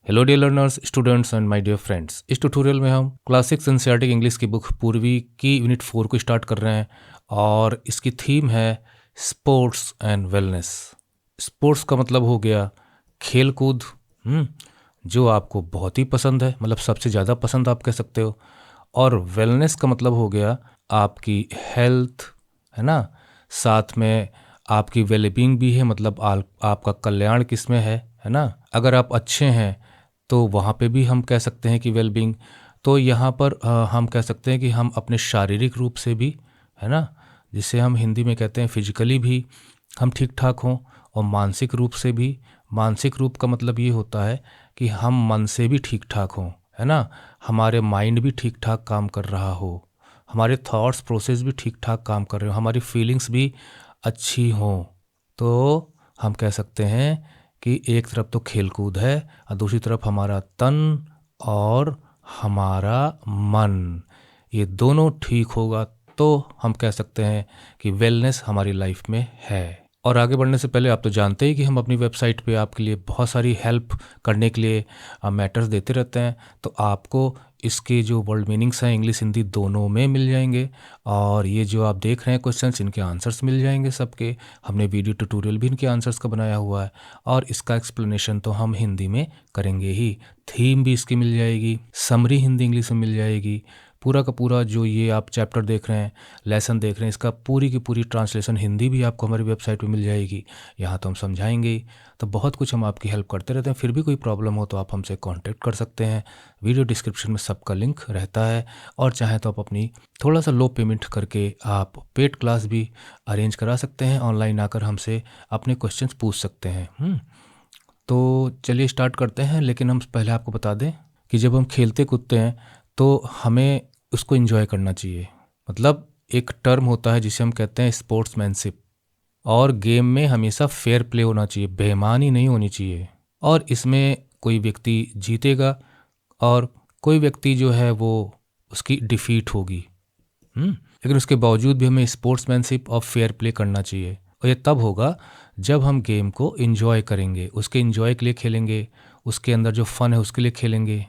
Hello dear learners, students and my dear friends. इस tutorial में हम क्लासिक्स एनसीईआरटी इंग्लिश की बुक पूर्वी की यूनिट 4 को स्टार्ट कर रहे हैं और इसकी थीम है स्पोर्ट्स एंड वेलनेस। स्पोर्ट्स का मतलब हो गया खेल कूद, जो आपको बहुत ही पसंद है, मतलब सबसे ज़्यादा पसंद आप कह सकते हो। और वेलनेस का मतलब हो गया आपकी हेल्थ, है ना। साथ में आपकी वेलबींग भी है, मतलब आपका कल्याण किस में है ना। अगर आप अच्छे हैं तो वहाँ पे भी हम कह सकते हैं कि वेलबींग। तो यहाँ पर हम कह सकते हैं कि हम अपने शारीरिक रूप से भी, है ना, जिसे हम हिंदी में कहते हैं फिजिकली भी हम ठीक ठाक हों, और मानसिक रूप से भी। मानसिक रूप का मतलब ये होता है कि हम मन से भी ठीक ठाक हों, है ना, हमारे माइंड भी ठीक ठाक काम कर रहा हो, हमारे थॉट्स प्रोसेस भी ठीक ठाक काम कर रहे हो, हमारी फीलिंग्स भी अच्छी हों। तो हम कह सकते हैं कि एक तरफ तो खेल कूद है और दूसरी तरफ हमारा तन और हमारा मन, ये दोनों ठीक होगा तो हम कह सकते हैं कि वेलनेस हमारी लाइफ में है। और आगे बढ़ने से पहले आप तो जानते ही कि हम अपनी वेबसाइट पे आपके लिए बहुत सारी हेल्प करने के लिए मैटर्स देते रहते हैं। तो आपको इसके जो वर्ड मीनिंग्स हैं इंग्लिश हिंदी दोनों में मिल जाएंगे, और ये जो आप देख रहे हैं क्वेश्चंस, इनके आंसर्स मिल जाएंगे सबके। हमने वीडियो ट्यूटोरियल भी इनके आंसर्स का बनाया हुआ है, और इसका एक्सप्लेनेशन तो हम हिंदी में करेंगे ही। थीम भी इसकी मिल जाएगी, समरी हिंदी इंग्लिश में मिल जाएगी। पूरा का पूरा जो ये आप चैप्टर देख रहे हैं, लेसन देख रहे हैं, इसका पूरी की पूरी ट्रांसलेशन हिंदी भी आपको हमारी वेबसाइट पे मिल जाएगी। यहाँ तो हम समझाएंगे ही, तो बहुत कुछ हम आपकी हेल्प करते रहते हैं। फिर भी कोई प्रॉब्लम हो तो आप हमसे कांटेक्ट कर सकते हैं। वीडियो डिस्क्रिप्शन में सबका लिंक रहता है, और चाहे तो आप अपनी थोड़ा सा लो पेमेंट करके आप पेड क्लास भी अरेंज करा सकते हैं। ऑनलाइन आकर हमसे अपने क्वेश्चंस पूछ सकते हैं। तो चलिए स्टार्ट करते हैं। लेकिन हम पहले आपको बता दें कि जब हम खेलते कूदते हैं तो हमें उसको एंजॉय करना चाहिए। मतलब एक टर्म होता है जिसे हम कहते हैं स्पोर्ट्समैनशिप, और गेम में हमेशा फेयर प्ले होना चाहिए, बेईमानी नहीं होनी चाहिए। और इसमें कोई व्यक्ति जीतेगा और कोई व्यक्ति जो है वो उसकी डिफीट होगी। लेकिन उसके बावजूद भी हमें स्पोर्ट्समैनशिप और फेयर प्ले करना चाहिए, और ये तब होगा जब हम गेम को एंजॉय करेंगे, उसके एंजॉय के लिए खेलेंगे, उसके अंदर जो फ़न है उसके लिए खेलेंगे।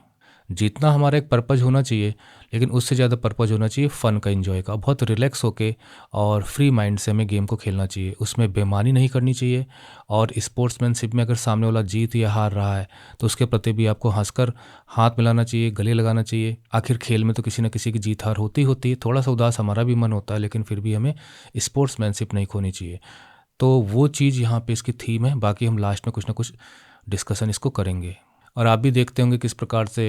जीतना हमारा एक पर्पज़ होना चाहिए, लेकिन उससे ज़्यादा पर्पज़ होना चाहिए फ़न का, एंजॉय का। बहुत रिलैक्स होके और फ्री माइंड से हमें गेम को खेलना चाहिए, उसमें बेईमानी नहीं करनी चाहिए। और स्पोर्ट्समैनशिप में अगर सामने वाला जीत या हार रहा है तो उसके प्रति भी आपको हंसकर हाथ मिलाना चाहिए, गले लगाना चाहिए। आखिर खेल में तो किसी न किसी की जीत हार होती होती है, थोड़ा सा उदास हमारा भी मन होता है, लेकिन फिर भी हमें स्पोर्ट्समैनशिप नहीं खोनी चाहिए। तो वो चीज़ यहाँ पे इसकी थीम है। बाकी हम लास्ट में कुछ ना कुछ डिस्कशन इसको करेंगे। और आप भी देखते होंगे किस प्रकार से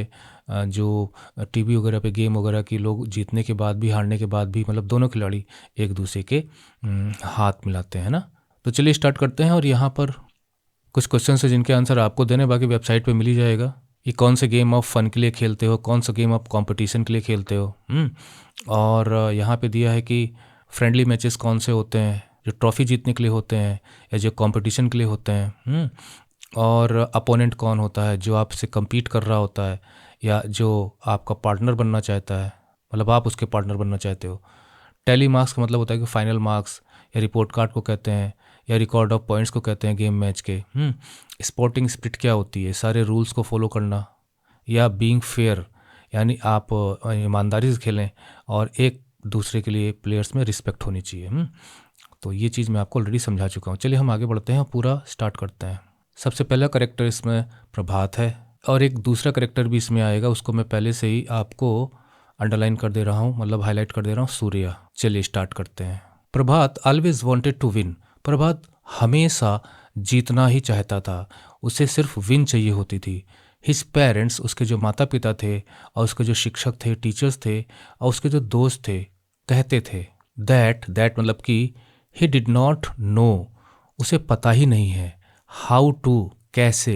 जो टीवी वगैरह पे गेम वगैरह की लोग जीतने के बाद भी हारने के बाद भी, मतलब दोनों खिलाड़ी एक दूसरे के हाथ मिलाते हैं ना। तो चलिए स्टार्ट करते हैं। और यहाँ पर कुछ क्वेश्चन है जिनके आंसर आपको देने, बाकी वेबसाइट पे मिल ही जाएगा। कि कौन से गेम आप फ़न के लिए खेलते हो, कौन सा गेम आप कंपटीशन के लिए खेलते हो। और यहाँ पे दिया है कि फ्रेंडली मैचेस कौन से होते हैं जो ट्रॉफ़ी जीतने के लिए होते हैं या जो कंपटीशन के लिए होते हैं। और अपोनेंट कौन होता है जो आपसे compete कर रहा होता है या जो आपका पार्टनर बनना चाहता है, मतलब आप उसके पार्टनर बनना चाहते हो। टैली मार्क्स का मतलब होता है कि फाइनल मार्क्स, या रिपोर्ट कार्ड को कहते हैं, या रिकॉर्ड ऑफ पॉइंट्स को कहते हैं गेम मैच के। स्पोर्टिंग स्पिरिट क्या होती है, सारे रूल्स को फॉलो करना, या बीइंग फेयर, यानी आप ईमानदारी से खेलें और एक दूसरे के लिए प्लेयर्स में रिस्पेक्ट होनी चाहिए। तो ये चीज़ मैं आपको ऑलरेडी समझा चुका हूँ। चलिए हम आगे बढ़ते हैं और पूरा स्टार्ट करते हैं। सबसे पहला करेक्टर इसमें प्रभात है, और एक दूसरा करेक्टर भी इसमें आएगा, उसको मैं पहले से ही आपको अंडरलाइन कर दे रहा हूँ, मतलब हाईलाइट कर दे रहा हूँ, सूर्या। चलिए स्टार्ट करते हैं। प्रभात ऑलवेज वांटेड टू विन। प्रभात हमेशा जीतना ही चाहता था, उसे सिर्फ विन चाहिए होती थी। हिज पेरेंट्स, उसके जो माता पिता थे और उसके जो शिक्षक थे, टीचर्स थे, और उसके जो दोस्त थे, कहते थे दैट मतलब कि ही डिड नॉट नो, उसे पता ही नहीं है, हाउ टू, कैसे,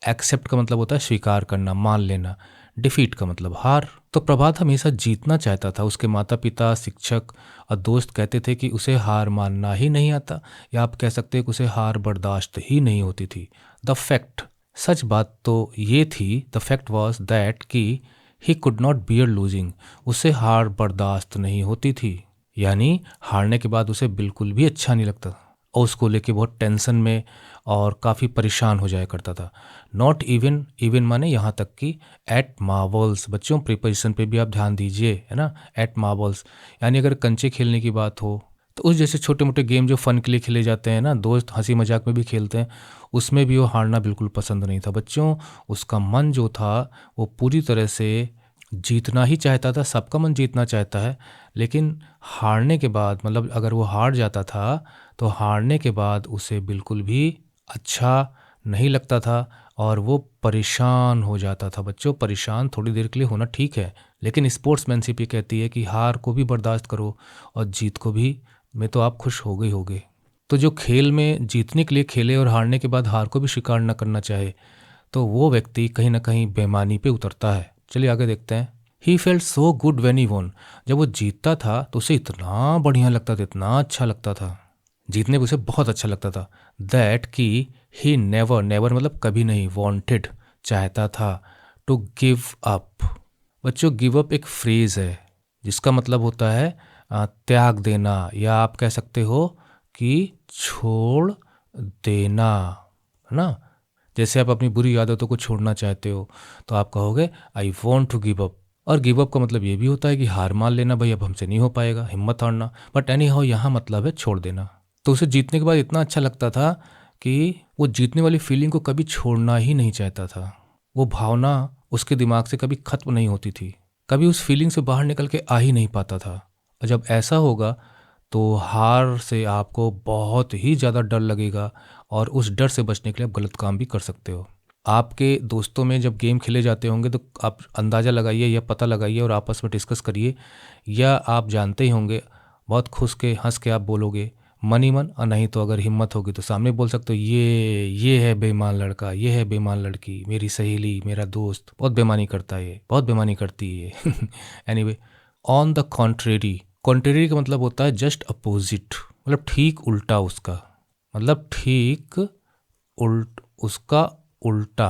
एक्सेप्ट का मतलब होता है स्वीकार करना, मान लेना, डिफीट का मतलब हार। तो प्रभात हमेशा जीतना चाहता था। उसके माता पिता, शिक्षक और दोस्त कहते थे कि उसे हार मानना ही नहीं आता, या आप कह सकते हैं कि उसे हार बर्दाश्त ही नहीं होती थी। द फैक्ट, सच बात तो ये थी, द फैक्ट वॉज दैट कि he could not bear losing, उसे हार बर्दाश्त नहीं होती थी, यानी हारने के बाद उसे बिल्कुल भी अच्छा नहीं लगता। और उसको लेके बहुत टेंशन में और काफ़ी परेशान हो जाया करता था। नॉट इवन, इवन माने यहाँ तक कि एट मार्वल्स, बच्चों प्रिपरेशन पे भी आप ध्यान दीजिए, है ना। एट मार्वल्स यानी अगर कंचे खेलने की बात हो तो उस जैसे छोटे मोटे गेम जो फ़न के लिए खेले जाते हैं ना, दोस्त हंसी मजाक में भी खेलते हैं, उसमें भी वो हारना बिल्कुल पसंद नहीं था बच्चों। उसका मन जो था वो पूरी तरह से जीतना ही चाहता था, सबका मन जीतना चाहता है, लेकिन हारने के बाद, मतलब अगर वो हार जाता था तो हारने के बाद उसे बिल्कुल भी अच्छा नहीं लगता था और वो परेशान हो जाता था। बच्चों परेशान थोड़ी देर के लिए होना ठीक है, लेकिन स्पोर्ट्समैनशिप ये कहती है कि हार को भी बर्दाश्त करो और जीत को भी, में तो आप खुश हो गए होगे। तो जो खेल में जीतने के लिए खेले और हारने के बाद हार को भी स्वीकार न करना चाहे, तो वो व्यक्ति कहीं ना कहीं बेईमानी पे उतरता है। चलिए आगे देखते हैं। He felt so good when he won, जब वो जीतता था तो उसे इतना बढ़िया लगता था, इतना अच्छा लगता था, जीतने पे उसे बहुत अच्छा लगता था। दैट कि ही नेवर, नेवर मतलब कभी नहीं, वॉन्टेड चाहता था, टू गिव अप। बच्चों गिव अप एक फ्रेज है जिसका मतलब होता है त्याग देना, या आप कह सकते हो कि छोड़ देना, है ना। जैसे आप अपनी बुरी आदतों को छोड़ना चाहते हो तो आप कहोगे I want to give up. और गिव अप का मतलब ये भी होता है कि हार मान लेना, भाई अब हमसे नहीं हो पाएगा, हिम्मत हारना। बट एनी हाउ यहाँ मतलब है छोड़ देना। तो उसे जीतने के बाद इतना अच्छा लगता था कि वो जीतने वाली फीलिंग को कभी छोड़ना ही नहीं चाहता था। वो भावना उसके दिमाग से कभी खत्म नहीं होती थी, कभी उस फीलिंग से बाहर निकल के आ ही नहीं पाता था। और जब ऐसा होगा तो हार से आपको बहुत ही ज़्यादा डर लगेगा और उस डर से बचने के लिए आप गलत काम भी कर सकते हो। आपके दोस्तों में जब गेम खेले जाते होंगे तो आप अंदाज़ा लगाइए या पता लगाइए और आपस में डिस्कस करिए, या आप जानते ही होंगे, बहुत खुश के हंस के आप बोलोगे मन ही मन, और नहीं तो अगर हिम्मत होगी तो सामने बोल सकते हो ये है बेईमान लड़का, ये है बेईमान लड़की, मेरी सहेली, मेरा दोस्त बहुत बेईमानी करता है, ये बहुत बेईमानी करती है ये anyway, on the contrary, contrary का मतलब होता है जस्ट अपोजिट, मतलब ठीक उल्टा उसका, मतलब ठीक उसका उल्टा,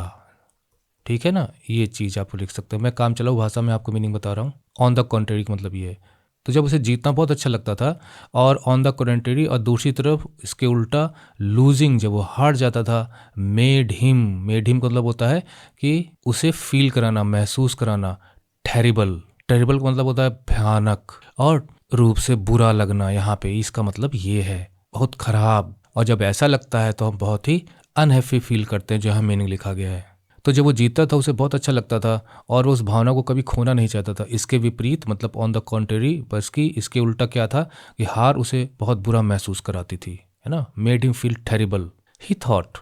ठीक है ना। ये चीज़ आप लिख सकते हो, मैं काम चलाऊ भाषा में आपको मीनिंग बता रहा हूँ। ऑन द कॉन्ट्रेरी का मतलब ये है। तो जब उसे जीतना बहुत अच्छा लगता था और ऑन द कॉन्ट्रेरी, और दूसरी तरफ इसके उल्टा लूजिंग, जब वो हार जाता था, मेड हिम, मेड हिम का मतलब होता है कि उसे फील कराना, महसूस कराना, टेरिबल, टेरिबल का मतलब होता है भयानक और रूप से बुरा लगना। यहाँ पे इसका मतलब ये है बहुत खराब। और जब ऐसा लगता है तो हम बहुत ही अनहैप्पी फील करते हैं, जो यहाँ मीनिंग लिखा गया है। तो जब वो जीतता था उसे बहुत अच्छा लगता था और वो उस भावना को कभी खोना नहीं चाहता था। इसके विपरीत मतलब ऑन द कॉन्ट्रेरी, बस कि इसके उल्टा क्या था कि हार उसे बहुत बुरा महसूस कराती थी, है ना। मेड हिम फील टेरिबल, ही थॉट,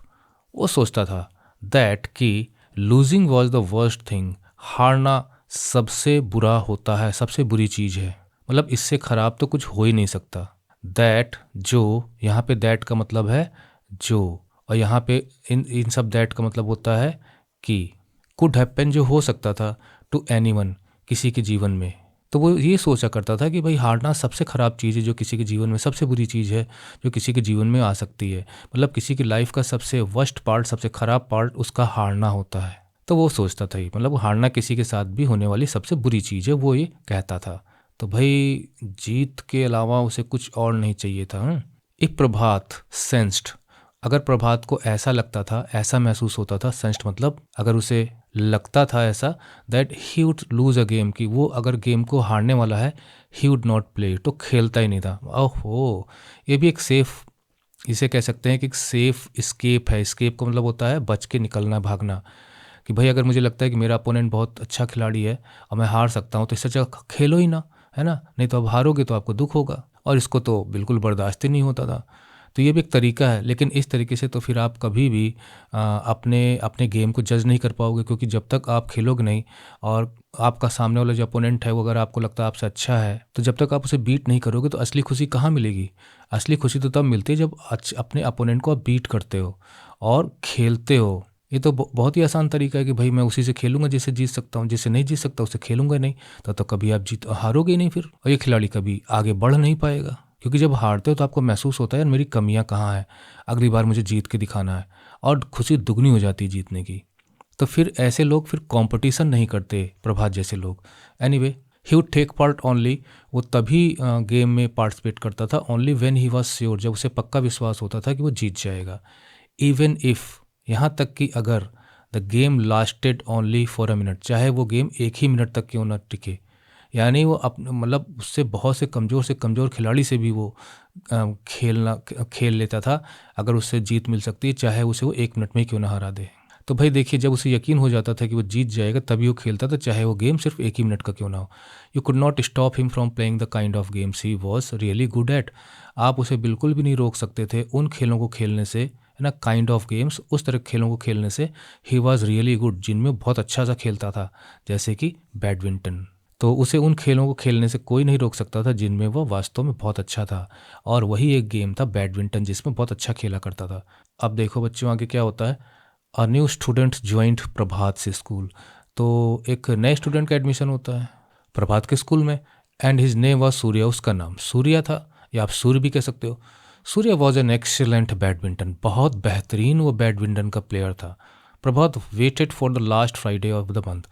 वो सोचता था, दैट कि losing was the worst thing, हारना सबसे बुरा होता है, सबसे बुरी चीज़ है, मतलब इससे खराब तो कुछ हो ही नहीं सकता। दैट, जो, यहाँ पे दैट का मतलब है जो, और यहाँ पे इन सब दैट का मतलब होता है कि, कुड हैपन, जो हो सकता था, टू एनीवन, किसी के जीवन में। तो वो ये सोचा करता था कि भाई हारना सबसे ख़राब चीज़ है, जो किसी के जीवन में सबसे बुरी चीज़ है, जो किसी के जीवन में आ सकती है, मतलब किसी की लाइफ का सबसे वर्स्ट पार्ट, सबसे ख़राब पार्ट उसका हारना होता है। तो वो सोचता था ही, मतलब हारना किसी के साथ भी होने वाली सबसे बुरी चीज़ है, वो ये कहता था। तो भाई जीत के अलावा उसे कुछ और नहीं चाहिए था। एक प्रभात, सेंस्ड, अगर प्रभात को ऐसा लगता था, ऐसा महसूस होता था, सेंस्ड मतलब अगर उसे लगता था ऐसा, that he would lose a game, कि वो अगर गेम को हारने वाला है, ही वुड नॉट प्ले, तो खेलता ही नहीं था। ओहो, ये भी एक सेफ, इसे कह सकते हैं कि एक सेफ स्केप है। स्केप का मतलब होता है बच के निकलना, भागना, कि भाई अगर मुझे लगता है कि मेरा अपोनेंट बहुत अच्छा खिलाड़ी है और मैं हार सकता हूँ, तो इससे अच्छा खेलो ही ना, है ना, नहीं तो अब हारोगे तो आपको दुख होगा। और इसको तो बिल्कुल बर्दाश्त ही नहीं होता था। तो ये भी एक तरीका है, लेकिन इस तरीके से तो फिर आप कभी भी अपने अपने गेम को जज नहीं कर पाओगे, क्योंकि जब तक आप खेलोगे नहीं और आपका सामने वाला जो अपोनेंट है वो अगर आपको लगता है आपसे अच्छा है, तो जब तक आप उसे बीट नहीं करोगे तो असली खुशी कहाँ मिलेगी। असली खुशी तो तब मिलती है जब अपने अपोनेंट को आप बीट करते हो और खेलते हो। ये तो बहुत ही आसान तरीका है कि भाई मैं उसी से खेलूंगा जिससे जीत सकता हूँ, जिससे नहीं जीत सकता उससे खेलूंगा नहीं, तो कभी आप हारोगे ही नहीं फिर, और ये खिलाड़ी कभी आगे बढ़ नहीं पाएगा। क्योंकि जब हारते हो तो आपको महसूस होता है यार मेरी कमियां कहाँ हैं, अगली बार मुझे जीत के दिखाना है, और खुशी दुगनी हो जाती है जीतने की। तो फिर ऐसे लोग फिर कंपटीशन नहीं करते, प्रभात जैसे लोग। Anyway, he would take part only, वो तभी गेम में पार्टिसिपेट करता था only when he was sure, जब उसे पक्का विश्वास होता था कि वो जीत जाएगा। इवन इफ़, यहाँ तक कि अगर the game lasted only for a minute, चाहे वो गेम एक ही मिनट तक क्यों ना टिके, यानी वो मतलब उससे बहुत से कमज़ोर खिलाड़ी से भी वो खेल लेता था अगर उससे जीत मिल सकती है, चाहे उसे वो एक मिनट में ही क्यों ना हरा दे। तो भाई देखिए, जब उसे यकीन हो जाता था कि वो जीत जाएगा तभी वो खेलता था, चाहे वो गेम सिर्फ एक ही मिनट का क्यों ना हो। You could not stop him from playing the kind of games he was really good at. आप उसे बिल्कुल भी नहीं रोक सकते थे उन खेलों को खेलने से, है ना, काइंड ऑफ गेम्स, उस तरह के खेलों को खेलने से। ही वॉज रियली गुड, जिनमें बहुत अच्छा सा खेलता था, जैसे कि बैडमिंटन। तो उसे उन खेलों को खेलने से कोई नहीं रोक सकता था जिनमें वो वास्तव में बहुत अच्छा था, और वही एक गेम था बैडमिंटन जिसमें बहुत अच्छा खेला करता था। अब देखो बच्चों, आगे क्या होता है। अ न्यू स्टूडेंट ज्वाइंट प्रभात से स्कूल। तो एक नए स्टूडेंट का एडमिशन होता है प्रभात के स्कूल में, and his name was Surya, उसका नाम सूर्या था, या आप सूर्य भी कह सकते हो। Surya was an excellent badminton, बहुत बेहतरीन वो बैडमिंटन का प्लेयर था। Prabhat waited for the last Friday of the month.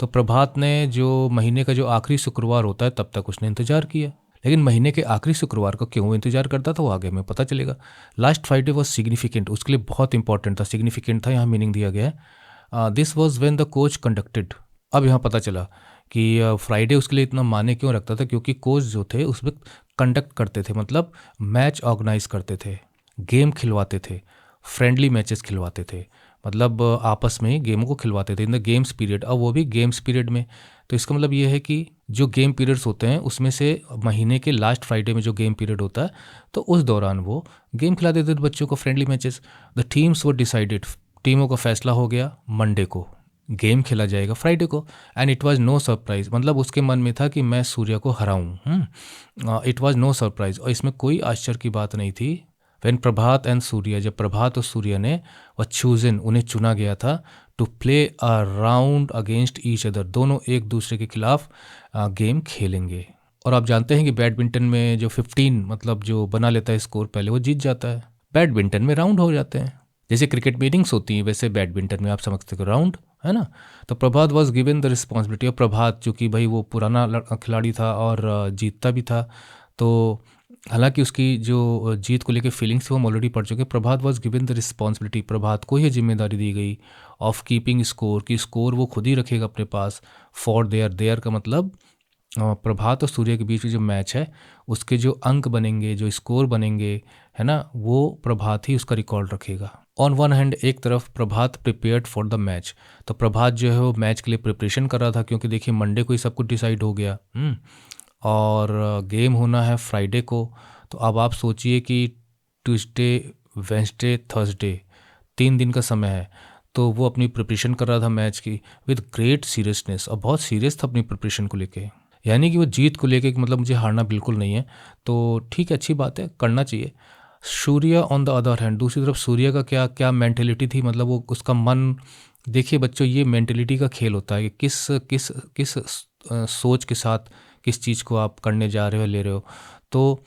तो प्रभात ने जो महीने का जो आखिरी शुक्रवार होता है तब तक उसने इंतजार किया, लेकिन महीने के आखिरी शुक्रवार को क्यों वो इंतजार करता था वो आगे में पता चलेगा। लास्ट फ्राइडे वॉज सिग्निफिकेंट, उसके लिए बहुत इंपॉर्टेंट था, सिग्निफिकेंट था, यहाँ मीनिंग दिया गया है। This was when the coach conducted. अब यहाँ पता चला कि फ्राइडे उसके लिए इतना मायने क्यों रखता था, क्योंकि कोच जो थे उसमें कंडक्ट करते थे, मतलब मैच ऑर्गेनाइज करते थे, गेम खिलवाते थे, फ्रेंडली मैचेस खिलवाते थे, मतलब आपस में ही गेमों को खिलवाते थे इन द गेम्स पीरियड, और वो भी गेम्स पीरियड में। तो इसका मतलब ये है कि जो गेम पीरियड्स होते हैं उसमें से महीने के लास्ट फ्राइडे में जो गेम पीरियड होता है, तो उस दौरान वो गेम खिला देते थे बच्चों को, friendly matches. The teams were decided, टीमों का फैसला हो गया मंडे को, गेम खेला जाएगा फ्राइडे को। And it was no surprise, मतलब उसके मन में था कि मैं सूर्या को हराऊं। इट वाज नो सरप्राइज, और इसमें कोई आश्चर्य की बात नहीं थी। वेन प्रभात एंड सूर्या, जब प्रभात और सूर्या ने व चूजन, उन्हें चुना गया था, to play a round against each other, दोनों एक दूसरे के खिलाफ गेम खेलेंगे। और आप जानते हैं कि बैडमिंटन में जो 15 मतलब जो बना लेता है स्कोर पहले, वो जीत जाता है। बैडमिंटन में राउंड हो जाते हैं, जैसे क्रिकेट में इनिंग्स होती हैं वैसे बैडमिंटन में आप समझते हो राउंड, है ना। तो Prabhat was given the responsibility of, Prabhat चूँकि भाई वो पुराना खिलाड़ी था और जीतता भी था, तो हालांकि उसकी जो जीत को लेकर फीलिंग्स थी वो हम ऑलरेडी पढ़ चुके। प्रभात वॉज गिवन द रिस्पॉन्सिबिलिटी, प्रभात को ही जिम्मेदारी दी गई, ऑफ कीपिंग स्कोर, की स्कोर वो खुद ही रखेगा अपने पास, फॉर देयर का मतलब प्रभात और सूर्य के बीच में जो मैच है उसके जो अंक बनेंगे, जो स्कोर बनेंगे, है ना, वो प्रभात ही उसका रिकॉर्ड रखेगा। ऑन वन हैंड, एक तरफ प्रभात प्रिपेयर्ड फॉर द मैच, तो प्रभात जो है वो मैच के लिए प्रिपरेशन कर रहा था, क्योंकि देखिए मंडे को ही सब कुछ डिसाइड हो गया। और गेम होना है फ्राइडे को। तो अब आप सोचिए कि ट्यूसडे, वेंसडे, थर्सडे, 3 दिन का समय है, तो वो अपनी प्रिपरेशन कर रहा था मैच की विद ग्रेट सीरियसनेस, और बहुत सीरियस था अपनी प्रिपरेशन को लेके, यानी कि वो जीत को लेके, मतलब मुझे हारना बिल्कुल नहीं है, तो ठीक है, अच्छी बात है, करना चाहिए। Surya on the other hand, दूसरी तरफ सूर्य का क्या क्या मेंटेलिटी थी, मतलब वो उसका मन, देखिए बच्चों ये मेंटेलिटी का खेल होता है कि किस किस किस सोच के साथ किस चीज़ को आप करने जा रहे हो, ले रहे हो। तो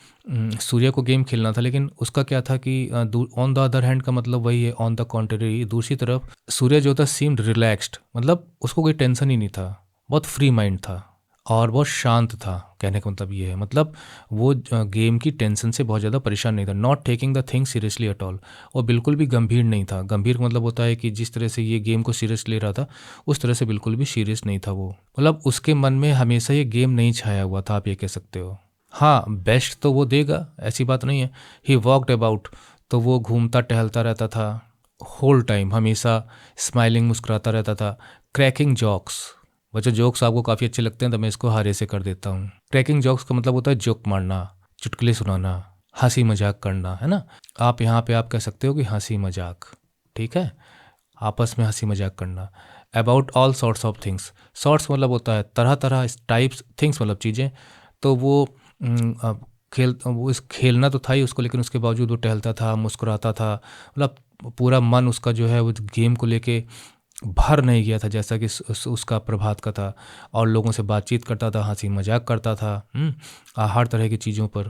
सूर्य को गेम खेलना था, लेकिन उसका क्या था कि ऑन द अदर हैंड का मतलब वही है, ऑन द कॉन्ट्ररी, दूसरी तरफ सूर्य जो था सीम्ड रिलैक्स्ड, मतलब उसको कोई टेंशन ही नहीं था, बहुत फ्री माइंड था और बहुत शांत था। कहने का मतलब ये है, मतलब वो गेम की टेंशन से बहुत ज़्यादा परेशान नहीं था। Not taking the thing seriously at all, और बिल्कुल भी गंभीर नहीं था। गंभीर मतलब होता है कि जिस तरह से ये गेम को सीरियस ले रहा था उस तरह से बिल्कुल भी सीरियस नहीं था वो, मतलब उसके मन में हमेशा ये गेम नहीं छाया हुआ था, आप ये कह सकते हो। हाँ, बेस्ट तो वो देगा, ऐसी बात नहीं है। ही वॉकड अबाउट, तो वो घूमता टहलता रहता था होल टाइम, हमेशा स्माइलिंग, मुस्कुराता रहता था। क्रैकिंग जॉक्स, बच्चों जोक्स आपको काफ़ी अच्छे लगते हैं तो मैं इसको हारे से कर देता हूँ। क्रैकिंग जॉक्स का मतलब होता है जोक मारना, चुटकुले सुनाना, हंसी मजाक करना, है ना। आप यहाँ पे आप कह सकते हो कि हंसी मजाक, ठीक है, आपस में हंसी मजाक करना। About all sorts of things, sorts मतलब होता है तरह तरह, टाइप्स, थिंग्स मतलब चीज़ें। तो वो वो इस खेलना तो था ही उसको, लेकिन उसके बावजूद वो टहलता था, मुस्कुराता था, मतलब पूरा मन उसका जो है वो गेम को लेके भर नहीं गया था, जैसा कि उसका प्रभात का था। और लोगों से बातचीत करता था, हंसी मजाक करता था, हर तरह की चीज़ों पर,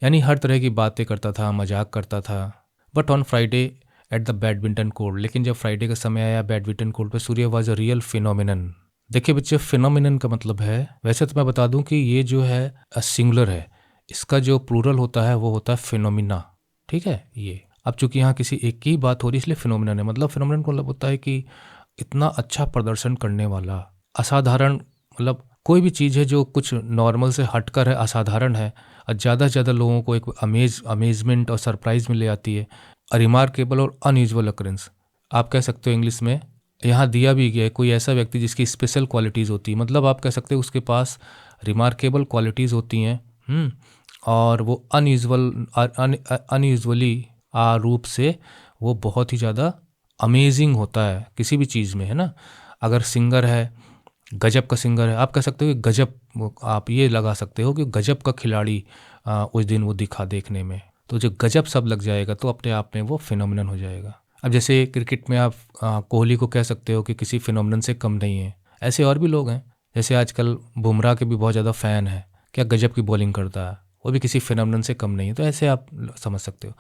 यानी हर तरह की बातें करता था, मजाक करता था। But on Friday at the badminton court, लेकिन जब फ्राइडे का समय आया बैडमिंटन कोर्ट पर, सूर्य वॉज अ रियल फिनोमिनन, देखिए बच्चे, फिनोमिनन का मतलब है, वैसे तो मैं बता दूं कि ये जो है सिंगुलर है, इसका जो प्लूरल होता है वो होता है फिनोमिना। ठीक है, ये अब चूंकि यहाँ किसी एक की बात हो रही है इसलिए फिनोमिनन है। मतलब फिनोमिनन का मतलब होता है कि इतना अच्छा प्रदर्शन करने वाला, असाधारण, मतलब कोई भी चीज़ है जो कुछ नॉर्मल से हटकर है, असाधारण है, और ज़्यादा से ज़्यादा लोगों को एक अमेजमेंट और सरप्राइज में ले आती है। रिमार्केबल और अनयूजुअल अकरेंस आप कह सकते हो इंग्लिश में। यहाँ दिया भी गया है कोई ऐसा व्यक्ति जिसकी स्पेशल क्वालिटीज़ होती है, मतलब आप कह सकते हो उसके पास रिमार्केबल क्वालिटीज़ होती हैं। और वो अनयूजुअली रूप से वो बहुत ही ज़्यादा अमेजिंग होता है किसी भी चीज़ में, है ना। अगर सिंगर है, गजब का सिंगर है, आप कह सकते हो कि गजब, आप ये लगा सकते हो कि गजब का खिलाड़ी उस दिन वो दिखा देखने में, तो जो गजब सब लग जाएगा तो अपने आप में वो फिनोमिनन हो जाएगा। अब जैसे क्रिकेट में आप कोहली को कह सकते हो कि किसी फिनोमिनन से कम नहीं है। ऐसे और भी लोग हैं, जैसे आजकल बुमराह के भी बहुत ज़्यादा फ़ैन है, क्या गजब की बॉलिंग करता है, वो भी किसी फिनोमिनन से कम नहीं है। तो ऐसे आप समझ सकते हो।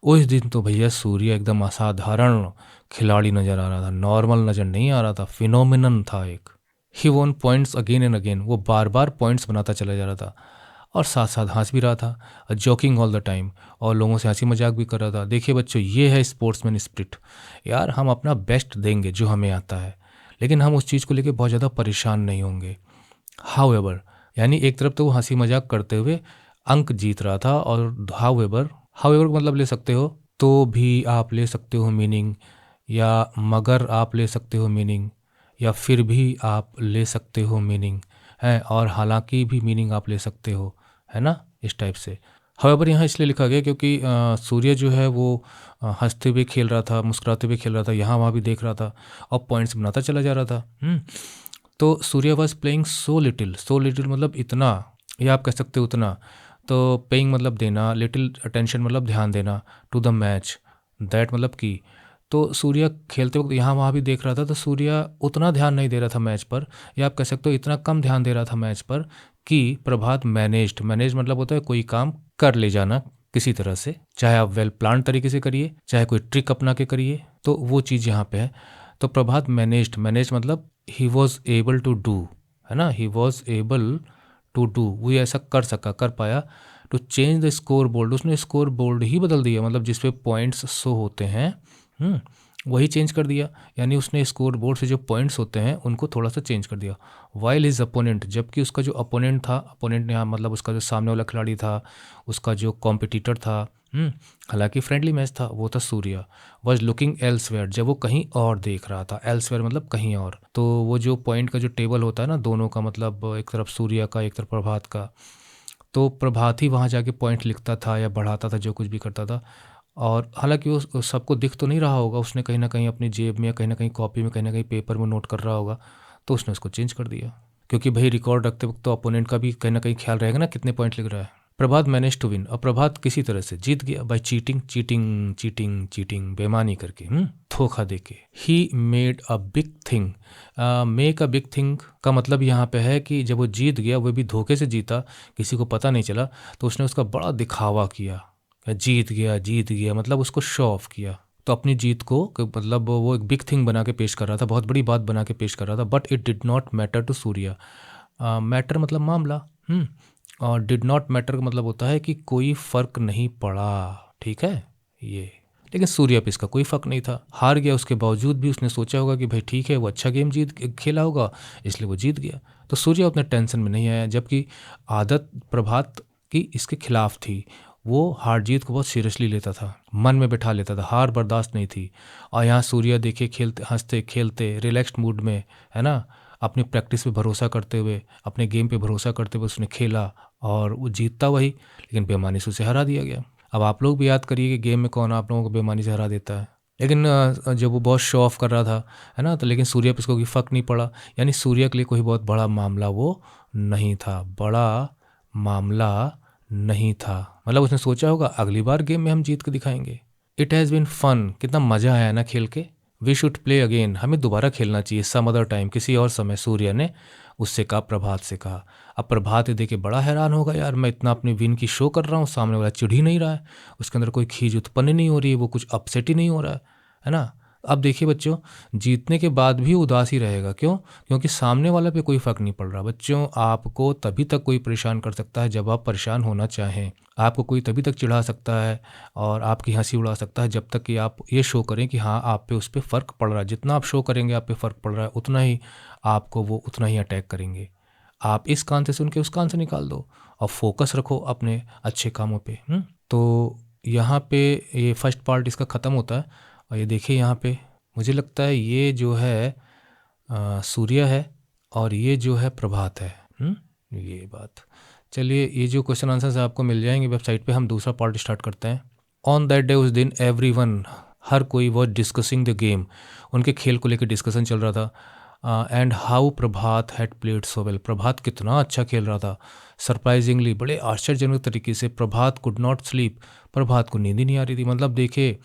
उस दिन तो भैया सूर्य एकदम असाधारण खिलाड़ी नज़र आ रहा था, नॉर्मल नज़र नहीं आ रहा था, फिनोमिनन था एक। He won points again and again, वो बार बार पॉइंट्स बनाता चला जा रहा था, और साथ साथ हंस भी रहा था, जॉकिंग ऑल द टाइम, और लोगों से हंसी मजाक भी कर रहा था। देखिए बच्चों, ये है स्पोर्ट्समैन स्पिरिट। यार हम अपना बेस्ट देंगे जो हमें आता है, लेकिन हम उस चीज़ को लेकर बहुत ज़्यादा परेशान नहीं होंगे। हाउएवर, यानी एक तरफ तो वो हंसी मजाक करते हुए अंक जीत रहा था, और हाउएवर, हाउएवर मतलब ले सकते हो तो भी आप ले सकते हो मीनिंग, या मगर आप ले सकते हो मीनिंग, या फिर भी आप ले सकते हो मीनिंग है, और हालांकि भी मीनिंग आप ले सकते हो, है ना, इस टाइप से। हाउएवर यहाँ इसलिए लिखा गया क्योंकि सूर्य जो है वो हंसते हुए खेल रहा था, मुस्कुराते हुए खेल रहा था, यहाँ वहाँ भी देख रहा था और पॉइंट्स बनाता चला जा रहा था। तो Surya was playing so little, so little मतलब इतना, या आप कह सकते हो उतना। तो पेइंग मतलब देना, लिटिल अटेंशन मतलब ध्यान देना, टू द मैच, दैट मतलब कि। तो सूर्य खेलते वक्त यहाँ वहाँ भी देख रहा था, तो सूर्य उतना ध्यान नहीं दे रहा था मैच पर, या आप कह सकते हो इतना कम ध्यान दे रहा था मैच पर कि प्रभात मैनेज मतलब होता है कोई काम कर ले जाना किसी तरह से, चाहे आप वेल प्लान तरीके से करिए, चाहे कोई ट्रिक अपना के करिए, तो वो चीज़ यहाँ पे है। तो प्रभात मैनेज मतलब he was able to do, है ना, he was able to do, वो ऐसा कर सका, कर पाया। To change the score board, उसने स्कोर बोर्ड ही बदल दिया, मतलब जिसपे पॉइंट्स शो होते हैं वही चेंज कर दिया, यानी उसने स्कोर बोर्ड से जो पॉइंट्स होते हैं उनको थोड़ा सा चेंज कर दिया। वाइल हिज अपोनेंट, जबकि उसका जो अपोनेंट था, अपोनेंट यहाँ मतलब उसका जो सामने वाला खिलाड़ी था, उसका जो कॉम्पिटिटर था, हालांकि फ्रेंडली मैच था, वो था सूर्य, वॉज लुकिंग एल्सवेयर, जब वो कहीं और देख रहा था, एल्सवेयर मतलब कहीं और। तो वो जो पॉइंट का जो टेबल होता है ना दोनों का, मतलब एक तरफ सूर्य का एक तरफ प्रभात का, तो प्रभात ही वहाँ जाके पॉइंट लिखता था या बढ़ाता था, जो कुछ भी करता था। और हालांकि वो सबको दिख तो नहीं रहा होगा, उसने कहीं ना कहीं अपनी जेब में या कहीं ना कहीं कॉपी में, कहीं ना कहीं पेपर में नोट कर रहा होगा, तो उसने उसको चेंज कर दिया, क्योंकि भाई रिकॉर्ड रखते वक्त तो अपोनेंट का भी कहीं ना कहीं ख्याल रहेगा ना कितने पॉइंट लिख रहा है। प्रभात मैनेज टू विन, और प्रभात किसी तरह से जीत गया, by cheating cheating cheating cheating, बेमानी करके, धोखा देके। He made a big thing, make a big thing का मतलब यहाँ पे है कि जब वो जीत गया, वो भी धोखे से जीता, किसी को पता नहीं चला, तो उसने उसका बड़ा दिखावा किया, जीत गया मतलब उसको शो ऑफ किया। तो अपनी जीत को मतलब वो एक बिग थिंग बना के पेश कर रहा था, बहुत बड़ी बात बना के पेश कर रहा था। But it did not matter to Surya, matter मतलब मामला, और डिड नॉट मैटर का मतलब होता है कि कोई फर्क नहीं पड़ा, ठीक है ये। लेकिन सूर्य पे इसका कोई फर्क नहीं था, हार गया, उसके बावजूद भी उसने सोचा होगा कि भाई ठीक है, वो अच्छा गेम खेला होगा, इसलिए वो जीत गया। तो सूर्य उतने टेंशन में नहीं आया, जबकि आदत प्रभात की इसके खिलाफ थी, वो हार जीत को बहुत सीरियसली लेता था, मन में बैठा लेता था, हार बर्दाश्त नहीं थी। और यहाँ सूर्य देखे खेलते, हंसते खेलते, रिलैक्स्ड मूड में, है ना, अपनी प्रैक्टिस पे भरोसा करते हुए, अपने गेम पे भरोसा करते हुए उसने खेला, और वो जीतता वही, लेकिन बेईमानी से उसे हरा दिया गया। अब आप लोग भी याद करिए कि गेम में कौन आप लोगों को बेईमानी से हरा देता है। लेकिन जब वो बहुत शो ऑफ कर रहा था, है ना, तो लेकिन सूर्य पे इसको कोई फ़र्क नहीं पड़ा, यानी सूर्य के लिए कोई बहुत बड़ा मामला वो नहीं था, बड़ा मामला नहीं था। मतलब उसने सोचा होगा अगली बार गेम में हम जीत के दिखाएंगे। इट हैज़ बीन फन, कितना मज़ा आया ना खेल के। वी शुड प्ले अगेन, हमें दोबारा खेलना चाहिए, सम अदर टाइम, किसी और समय, सूर्य ने उससे कहा, प्रभात से कहा। अब प्रभात ये देखे बड़ा हैरान होगा, यार मैं इतना अपनी विन की शो कर रहा हूँ, सामने वाला चिढ़ ही नहीं रहा है, उसके अंदर कोई खीज उत्पन्न नहीं हो रही है, वो कुछ अपसेट ही नहीं हो रहा है ना। अब देखिए बच्चों, जीतने के बाद भी उदास ही रहेगा। क्यों? क्योंकि सामने वाला पे कोई फ़र्क नहीं पड़ रहा। बच्चों, आपको तभी तक कोई परेशान कर सकता है जब आप परेशान होना चाहें। आपको कोई तभी तक चिढ़ा सकता है और आपकी हँसी उड़ा सकता है जब तक कि आप ये शो करें कि हाँ, आप पे उस पे फ़र्क पड़ रहा है। जितना आप शो करेंगे आप पे फ़र्क पड़ रहा है, उतना ही आपको वो उतना ही अटैक करेंगे। आप इस कान से सुन के उस कान से निकाल दो और फ़ोकस रखो अपने अच्छे कामों पे। तो यहाँ पे ये फर्स्ट पार्ट इसका ख़त्म होता है और ये देखिए यहाँ पे मुझे लगता है ये जो है सूर्य है और ये जो है प्रभात है। ये बात, चलिए ये जो क्वेश्चन आंसर्स आपको मिल जाएंगे वेबसाइट पे। हम दूसरा पार्ट स्टार्ट करते हैं। ऑन दैट डे, उस दिन, एवरीवन, हर कोई वॉज डिस्कसिंग द गेम, उनके खेल को लेकर डिस्कशन चल रहा था। And how Prabhat had played so well, Prabhat कितना अच्छा खेल रहा था। सरप्राइजिंगली, बड़े आश्चर्यजनक तरीके से, प्रभात कुड नॉट स्लीप, प्रभात को नींद ही नहीं आ रही थी। मतलब देखिए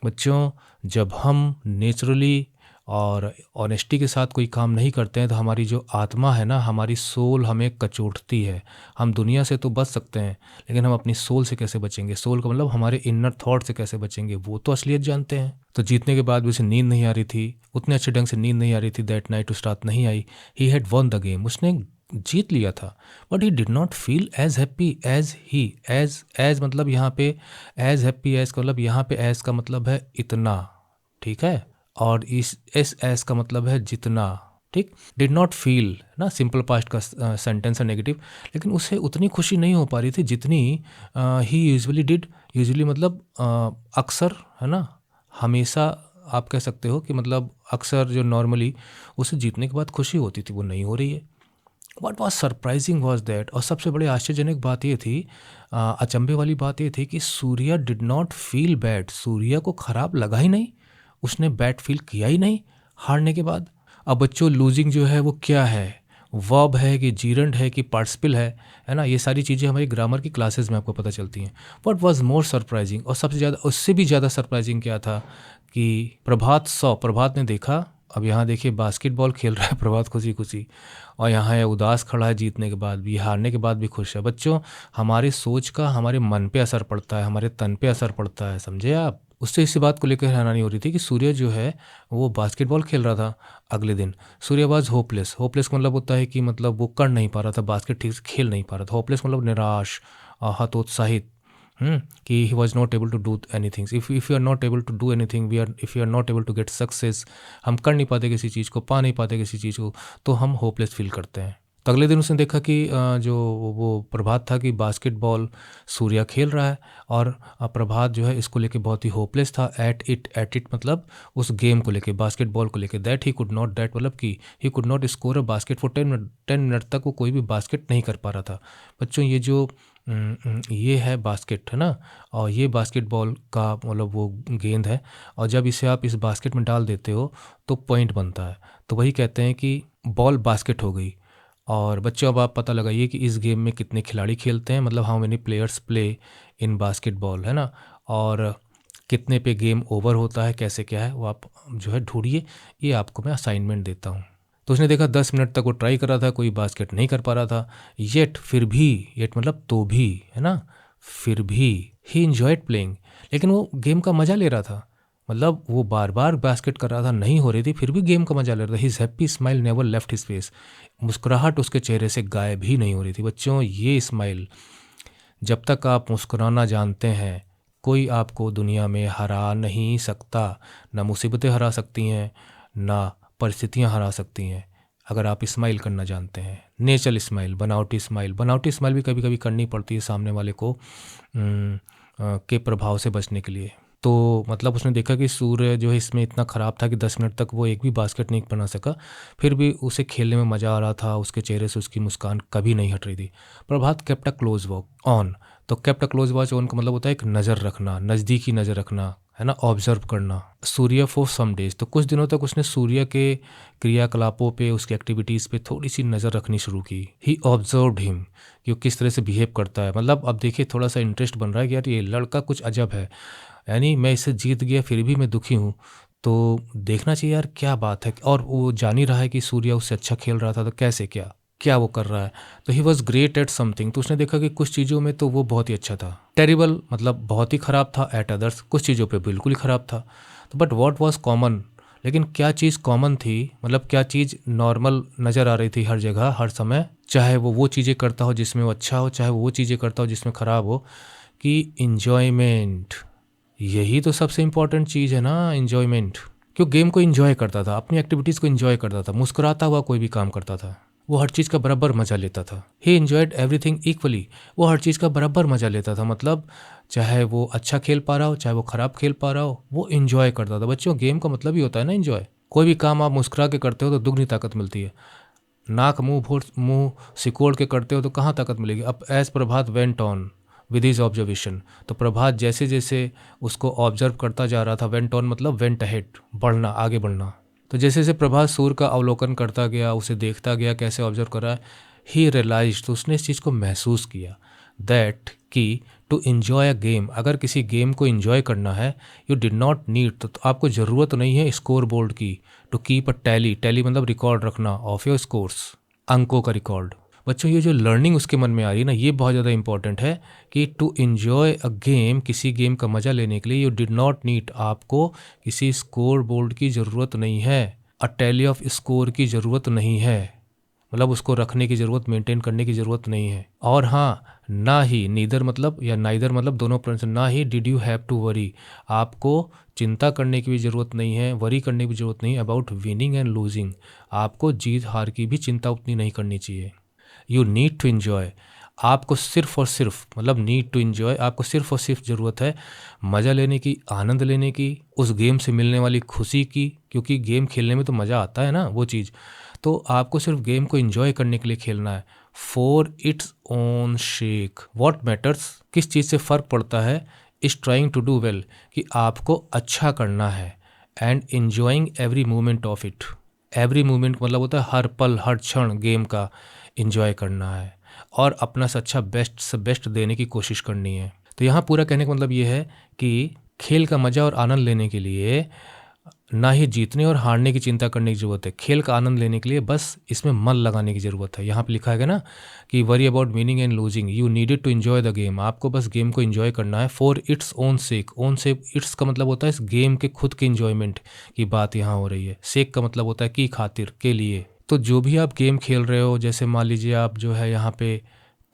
बच्चों, जब हम नेचुरली और ऑनेस्टी के साथ कोई काम नहीं करते हैं तो हमारी जो आत्मा है ना, हमारी सोल हमें कचोटती है। हम दुनिया से तो बच सकते हैं लेकिन हम अपनी सोल से कैसे बचेंगे? सोल का मतलब हमारे इनर थॉट से कैसे बचेंगे, वो तो असलियत जानते हैं। तो जीतने के बाद भी उसे नींद नहीं आ रही थी, उतने अच्छे ढंग से नींद नहीं आ रही थी। दैट नाइट उस रात नहीं आई। He had won the game, उसने जीत लिया था। But he did not feel as happy as he, as मतलब यहाँ पे एज हैप्पी एज का मतलब, यहाँ पे एज का मतलब है इतना, ठीक है, और इस एस का मतलब है जितना, ठीक। डिड नॉट फील ना, सिंपल पास्ट का सेंटेंस है नेगेटिव, लेकिन उसे उतनी खुशी नहीं हो पा रही थी जितनी ही यूजुअली डिड। यूजुअली मतलब अक्सर, है ना, हमेशा आप कह सकते हो कि मतलब अक्सर जो नॉर्मली उसे जीतने के बाद खुशी होती थी, वो नहीं हो रही है। What was surprising was that, और सबसे बड़ी आश्चर्यजनक बात ये थी, अचंभे वाली बात ये थी कि Surya did not feel bad, Surya को खराब लगा ही नहीं, उसने बैड फील किया ही नहीं हारने के बाद। अब बच्चों, लूजिंग जो है वो क्या है? वर्ब है कि जीरंड है कि पार्टिसिपल है ना? ये सारी चीज़ें हमारी ग्रामर की क्लासेस में आपको पता चलती हैं। व्हाट वाज मोर सरप्राइजिंग, और सबसे ज़्यादा, उससे भी ज़्यादा सरप्राइजिंग क्या था कि प्रभात ने देखा। अब यहाँ देखिए बास्केटबॉल खेल रहा है प्रभात खुशी खुशी, और यहाँ है उदास खड़ा है जीतने के बाद भी, हारने के बाद भी खुश है। बच्चों, हमारी सोच का हमारे मन पे असर पड़ता है, हमारे तन पे असर पड़ता है, समझे आप? उससे इसी बात को लेकर हैरानी हो रही थी कि सूर्य जो है वो बास्केटबॉल खेल रहा था अगले दिन। सूर्य वाज होपलेस, होपलेस का मतलब होता है कि मतलब वो कर नहीं पा रहा था, बास्केट ठीक से खेल नहीं पा रहा था। होपलेस मतलब निराश, हतोत्साहित, कि he was not able to do anything. If you are not able to do anything, if you are not able to get success, हम कर नहीं पाते किसी चीज़ को, पा नहीं पाते किसी चीज़ को, तो हम होपलेस फील करते हैं। तो अगले दिन उसने देखा कि जो वो प्रभात था कि बास्केटबॉल सूर्या खेल रहा है, और प्रभात जो है इसको लेके बहुत ही होपलेस था। एट इट मतलब उस गेम को लेके, बास्केटबॉल को लेके। That he could not, that मतलब कि he could not score a basket for 10 minute तक वो कोई भी बास्केट नहीं कर पा रहा था। बच्चों, ये जो ये है बास्केट, है ना, और ये बास्केटबॉल का मतलब वो गेंद है, और जब इसे आप इस बास्केट में डाल देते हो तो पॉइंट बनता है। तो वही कहते हैं कि बॉल बास्केट हो गई। और बच्चों, अब आप पता लगाइए कि इस गेम में कितने खिलाड़ी खेलते हैं, मतलब how many players play in basketball, है ना, और कितने पे गेम ओवर होता है, कैसे क्या है वो आप जो है ढूंढिए। ये आपको मैं असाइनमेंट देता हूँ। तो उसने देखा 10 मिनट तक वो ट्राई कर रहा था, कोई बास्केट नहीं कर पा रहा था। फिर भी, मतलब तो भी, है ना, फिर भी ही इंजॉयड प्लेइंग, लेकिन वो गेम का मज़ा ले रहा था। मतलब वो बार बार बास्केट कर रहा था, नहीं हो रही थी, फिर भी गेम का मजा ले रहा था। His happy smile never left his face, मुस्कुराहट उसके चेहरे से गायब ही नहीं हो रही थी। बच्चों, ये स्माइल, जब तक आप मुस्कुराना जानते हैं, कोई आपको दुनिया में हरा नहीं सकता। ना मुसीबतें हरा सकती हैं, ना परिस्थितियां हरा सकती हैं, अगर आप स्माइल करना जानते हैं। नेचुरल स्माइल, बनावटी स्माइल भी कभी कभी करनी पड़ती है सामने वाले को के प्रभाव से बचने के लिए। तो मतलब उसने देखा कि सूर्य जो है इसमें इतना ख़राब था कि 10 मिनट तक वो एक भी बास्केट नहीं बना सका, फिर भी उसे खेलने में मज़ा आ रहा था, उसके चेहरे से उसकी मुस्कान कभी नहीं हट रही थी। Prabhat kept a close watch on, तो kept a close watch on का मतलब होता है एक नज़र रखना, नज़दीकी नज़र रखना, है ना, ऑब्जर्व करना। सूर्य फॉर सम डेज, तो कुछ दिनों तक उसने सूर्य के क्रियाकलापों पे, उसकी एक्टिविटीज़ पे थोड़ी सी नज़र रखनी शुरू की। ही ऑब्जर्व्ड हिम, कि वो किस तरह से बिहेव करता है। मतलब अब देखिए थोड़ा सा इंटरेस्ट बन रहा है कि यार ये लड़का कुछ अजब है, यानी मैं इससे जीत गया फिर भी मैं दुखी हूँ, तो देखना चाहिए यार क्या बात है। और वो जान ही रहा है कि सूर्य उससे अच्छा खेल रहा था, तो कैसे क्या क्या वो कर रहा है। तो he was great at something, तो उसने देखा कि कुछ चीज़ों में तो वो बहुत ही अच्छा था। टेरिबल मतलब बहुत ही ख़राब था, एट अदर्स कुछ चीज़ों पे बिल्कुल ही ख़राब था। तो बट व्हाट वाज कॉमन, लेकिन क्या चीज़ कॉमन थी, मतलब क्या चीज़ नॉर्मल नज़र आ रही थी हर जगह हर समय, चाहे वो चीज़ें करता हो जिसमें वो अच्छा हो, चाहे वो चीज़ें करता हो जिसमें ख़राब हो, कि इन्जॉयमेंट। यही तो सबसे इम्पॉर्टेंट चीज़ है ना, इन्जॉयमेंट। क्यों गेम को इन्जॉय करता था, अपनी एक्टिविटीज़ को इन्जॉय करता था, मुस्कुराता हुआ कोई भी काम करता था, वो हर चीज़ का बराबर मज़ा लेता था। ही इन्जॉयड एवरीथिंग इक्वली, वो हर चीज़ का बराबर मज़ा लेता था। मतलब चाहे वो अच्छा खेल पा रहा हो, चाहे वो ख़राब खेल पा रहा हो, वो इन्जॉय करता था। बच्चों, गेम का मतलब ही होता है ना इन्जॉय। कोई भी काम आप मुस्कुरा के करते हो तो दुगनी ताकत मिलती है। नाक मुंह सिकोड़ के करते हो तो कहाँ ताकत मिलेगी। अब as Prabhat went on with his observation, तो प्रभात जैसे जैसे उसको ऑब्जर्व करता जा रहा था, वेंट ऑन मतलब वेंट अहेड, बढ़ना, आगे बढ़ना। तो जैसे जैसे प्रभात सूर्य का अवलोकन करता गया, उसे देखता गया कैसे ऑब्जर्व कर रहा है, ही रियलाइज, तो उसने इस चीज़ को महसूस किया, दैट कि टू इन्जॉय अ गेम, अगर किसी गेम को इन्जॉय करना है, यू डिड नॉट नीड, तो आपको ज़रूरत नहीं है स्कोर बोर्ड की, to keep a tally, tally मतलब रिकॉर्ड रखना ऑफ योर स्कोर्स, अंकों का रिकॉर्ड। बच्चों, ये जो लर्निंग उसके मन में आ रही है ना, ये बहुत ज़्यादा इंपॉर्टेंट है कि टू इन्जॉय अ गेम, किसी गेम का मज़ा लेने के लिए यू डिड नॉट नीड, आपको किसी स्कोर बोर्ड की ज़रूरत नहीं है, अ टैली ऑफ स्कोर की ज़रूरत नहीं है, मतलब उसको रखने की ज़रूरत, मेंटेन करने की ज़रूरत नहीं है। और हाँ, ना ही, नीदर मतलब या नाइदर मतलब दोनों प्रोनाउंस, ना ही did you have to worry, आपको चिंता करने की भी ज़रूरत नहीं है, वरी करने की भी ज़रूरत नहीं है अबाउट विनिंग एंड लूजिंग, आपको जीत हार की भी चिंता उतनी नहीं करनी चाहिए। यू नीड टू इन्जॉय, आपको सिर्फ और सिर्फ, मतलब नीड टू इन्जॉय, आपको सिर्फ और सिर्फ ज़रूरत है मज़ा लेने की, आनंद लेने की, उस गेम से मिलने वाली खुशी की, क्योंकि गेम खेलने में तो मज़ा आता है ना वो चीज़। तो आपको सिर्फ गेम को इन्जॉय करने के लिए खेलना है, for its own sake. What matters, किस चीज़ से फ़र्क पड़ता है, is trying to do well, कि आपको अच्छा करना है, and enjoying every moment of it. Every moment मतलब होता है हर पल हर क्षण गेम का इन्जॉय करना है, और अपना से अच्छा बेस्ट से बेस्ट देने की कोशिश करनी है। तो यहाँ पूरा कहने का मतलब ये है कि खेल का मज़ा और आनंद लेने के लिए ना ही जीतने और हारने की चिंता करने की ज़रूरत है, खेल का आनंद लेने के लिए बस इसमें मन लगाने की ज़रूरत है। यहाँ पे लिखा है ना कि worry about winning and losing, you needed to enjoy the game, आपको बस गेम को इन्जॉय करना है, for its own sake. Own sake, its का मतलब होता है इस गेम के खुद के इन्जॉयमेंट की बात यहाँ हो रही है, सेक का मतलब होता है की खातिर, के लिए। तो जो भी आप गेम खेल रहे हो, जैसे मान लीजिए आप जो है यहाँ पे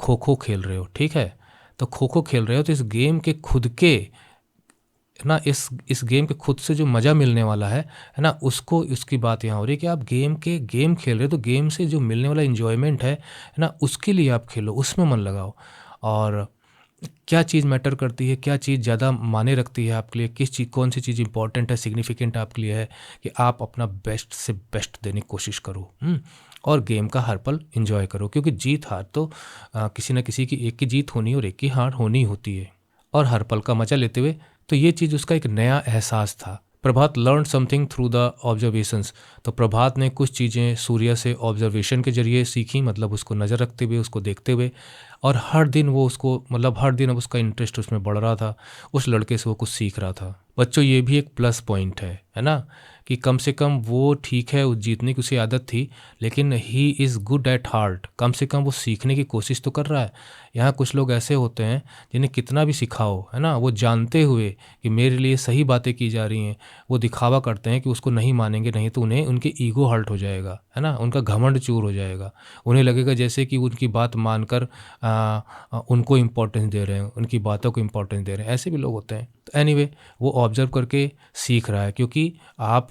खो खो खेल रहे हो, ठीक है, तो खो खो खेल रहे हो तो इस गेम के खुद के ना, इस गेम के खुद से जो मज़ा मिलने वाला है ना, उसको, उसकी बात यहाँ हो रही है कि आप गेम खेल रहे हो, तो गेम से जो मिलने वाला इन्जॉयमेंट है ना, उसके लिए आप खेलो, उसमें मन लगाओ। और क्या चीज़ मैटर करती है, क्या चीज़ ज़्यादा मायने रखती है आपके लिए, किस चीज़, कौन सी चीज़ इंपॉर्टेंट है, सिग्निफिकेंट आपके लिए है, कि आप अपना बेस्ट से बेस्ट देने की कोशिश करो, और गेम का हर पल एंजॉय करो, क्योंकि जीत हार तो किसी न किसी की, एक की जीत होनी और एक की हार होनी होती है, और हर पल का मजा लेते हुए। तो ये चीज़ उसका एक नया एहसास था। Prabhat learn something through the observations, तो प्रभात ने कुछ चीज़ें सूर्य से ऑब्जर्वेशन के जरिए सीखी, मतलब उसको नज़र रखते हुए, उसको देखते हुए, और हर दिन वो उसको, मतलब हर दिन अब उसका इंटरेस्ट उसमें बढ़ रहा था, उस लड़के से वो कुछ सीख रहा था। बच्चों, ये भी एक प्लस पॉइंट है ना, कि कम से कम वो, ठीक है, उस जीतने की उसे आदत थी, लेकिन he is good at heart, कम से कम वो सीखने की कोशिश तो कर रहा है। यहाँ कुछ लोग ऐसे होते हैं जिन्हें कितना भी सिखाओ, है ना, वो जानते हुए कि मेरे लिए सही बातें की जा रही हैं, वो दिखावा करते हैं कि उसको नहीं मानेंगे, नहीं तो उन्हें, उनके ईगो हर्ट हो जाएगा, है ना, उनका घमंड चूर हो जाएगा, उन्हें लगेगा जैसे कि उनकी बात मानकर उनको इम्पोर्टेंस दे रहे हैं, उनकी बातों को इम्पोर्टेंस दे रहे हैं, ऐसे भी लोग होते हैं। तो एनीवे, वो ऑब्जर्व करके सीख रहा है, क्योंकि आप